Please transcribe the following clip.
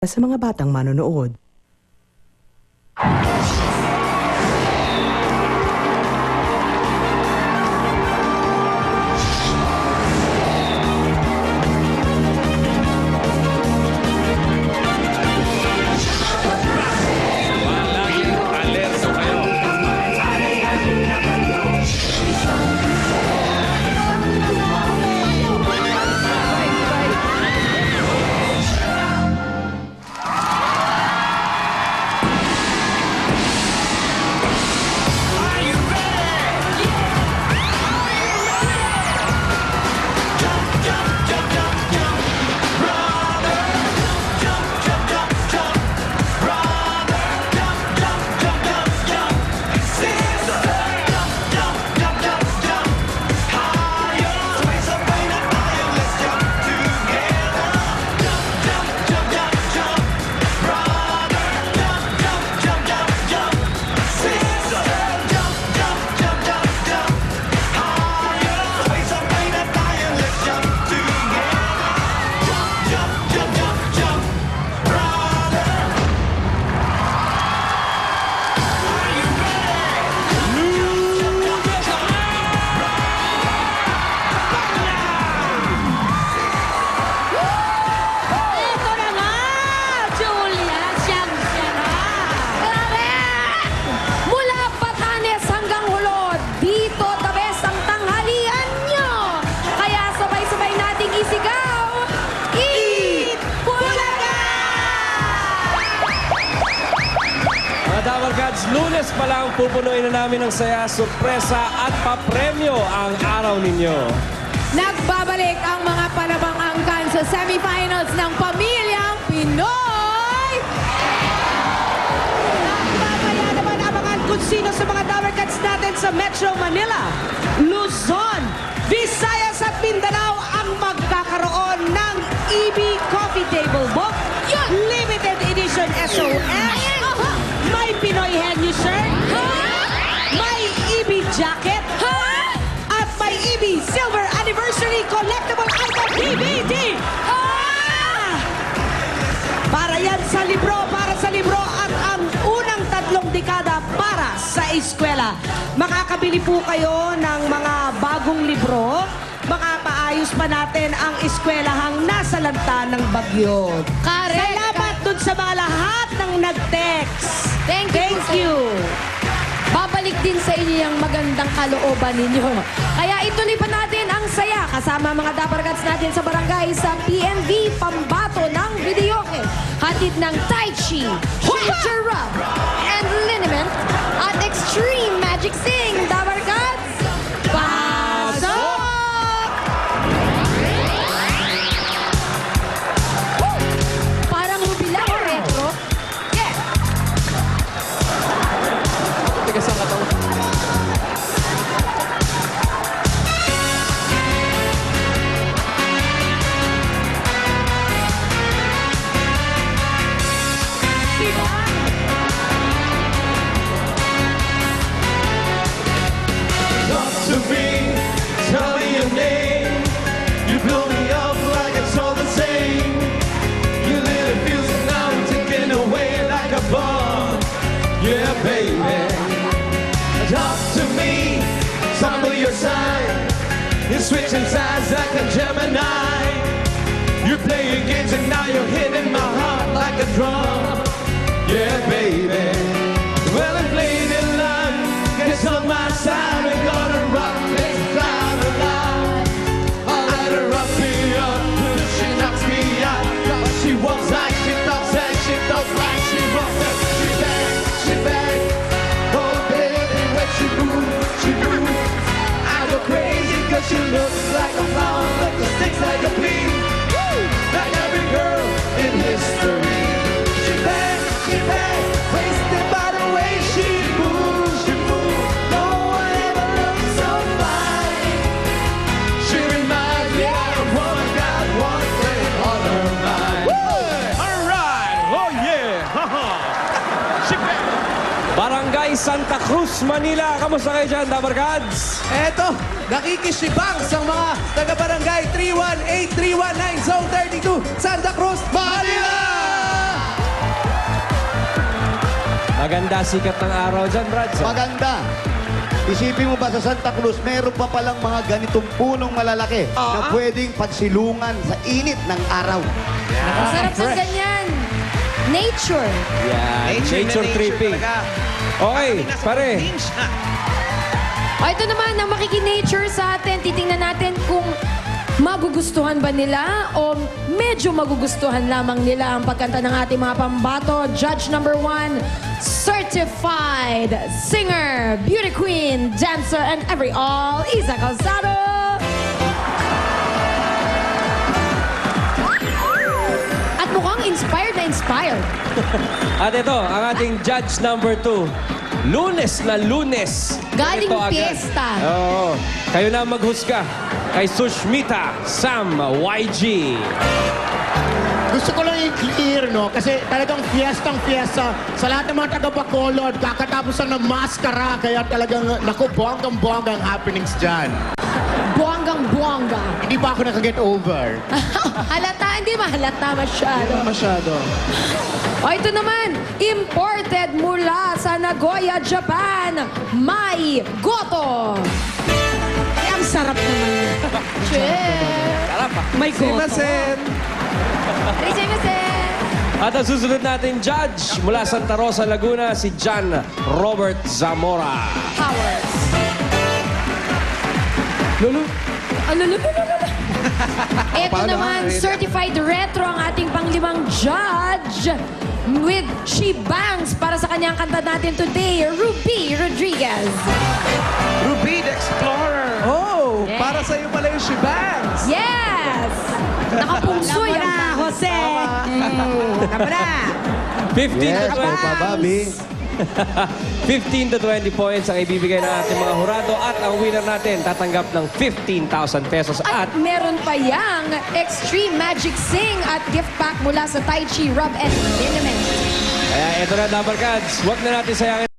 sa mga batang manonood. Laging alerto kayo. Ito na nga, Julia, siyang-siya na. Grabe! Mula Batanes hanggang Hulod, dito the best ang tanghalian nyo. Kaya sabay-sabay nating isigaw, Eat Bulaga! Mga Tower Gods, Lunes pa lang pupunuin na namin ng saya, sorpresa at papremyo ang araw ninyo. Nagbabalik ang mga panabang angkan sa semifinals ng Pamilyang Pinoy. Mamaya naman abangan kung sino sa mga Tower Cats natin sa Metro Manila, Luzon, Visayas at Mindanao ang magkakaroon ng EB Coffee Table Book, Limited Edition SOS, may Pinoy Henyo shirt, may EB jacket, at may EB Silver Anniversary Collectible Item DVD. Para yan sa libro at ang unang 3 dekada para sa eskwela. Makakabili po kayo ng mga bagong libro. Makapaayos pa natin ang eskwelahang nasa lanta ng bagyo. Correct. Salamat dun sa mga lahat ng nag-text. Thank you. Babalik din sa inyo yung magandang kalooban ninyo. Kaya ituloy pa natin ang saya kasama mga Dapper Cats natin sa barangay sa PNV Pambato ng Videoke. Hatid ng Tai Chi, Ginger Rub, and Liniment at Extreme Magic Sing. Dapper Cats, pasok! Woo! Parang hubila o retro. Yeah! Tigas ang katawan. Talk to me, tell me your name. You blow me up like it's all the same. Your little feels now ticking away like a bomb. Yeah, baby. Talk to me, tell me your sign. You're switching sides like a Gemini. You're playing games and now you're hitting my heart like a drum. Yeah, baby. Well, I'm playing in line. Guess on my side, we're gonna rock this cloud alive. I'll let her rock me up till she knocks me out. But she walks like she talks and she talks like she walks. She bang, oh baby, when she moves. I go crazy 'cause she looks like a flower, but the sticks like a bee. Like every girl in history. She bang, wasted by the way she moves. No one ever looked so fine. She reminds me of a woman got one thing on her mind. All right! Oh yeah! She bang! Barangay Santa Cruz, Manila. Kamusta kayo dyan, Dapper Gods? Eto, nakikisibang sa mga taga-barangay 318-319 Zone 32, Santa Cruz, Manila! Maganda sikat ng araw dyan, Brad. Maganda. Isipin mo ba sa Santa Cruz, meron pa palang mga ganitong punong malalaki na pwedeng pagsilungan sa init ng araw. Ang sarap ng ganyan. Nature. Yan, nature na tripping. talaga. Okay, pare. O ito naman, ang makikinature sa atin. Titingnan natin kung magugustuhan ba nila o medyo magugustuhan lamang nila ang pagkanta ng ating mga pambato. Judge number 1, certified singer, beauty queen, dancer, and every all, Isa Calzado. At mukhang inspired na inspired. At ito, ang ating judge number 2. Lunes na Lunes. Galing Ito agad. piyesta. Oo. Kayo na maghusga kay Sushmita Sam YG. Gusto ko lang i-clear, no? Kasi talagang fiestang-fiesta sa lahat ng mga taga-Bacolod. Kakatapos lang ng maskara. Kaya talagang, naku, buwanggang-buwanggang happenings dyan. Buwanggang-buwangga. Hindi pa ako nakaget over. Halata, hindi mahalata masyado. Masyado. O ito naman, imported mula sa Nagoya, Japan, Mai Goto. Ay, ang sarap naman yan. Sarap ah. May goto. Arisemase. At ang susunod natin judge mula Santa Rosa, Laguna, si John Robert Zamora. Powers. Lulu. Ito naman, certified retro ang ating panglimang judge with She Bangs para sa kanyang kanta natin today, Ruby Rodriguez. Ruby the Explorer. Oh, Yeah. para sa'yo pala yung Shibangs. Yes! Nakapungso Alam mo yung na, Jose. Alam mo na. 15 Yes, to 20. Papa Bobby. 15 to 20 points ang ibibigay ng ating mga hurado at ang winner natin tatanggap ng 15,000 pesos At at meron pa yang Extreme Magic Sing at gift pack mula sa Tai Chi Rub and Liniment. kaya ito na, Dabarkads. Huwag na natin sayangin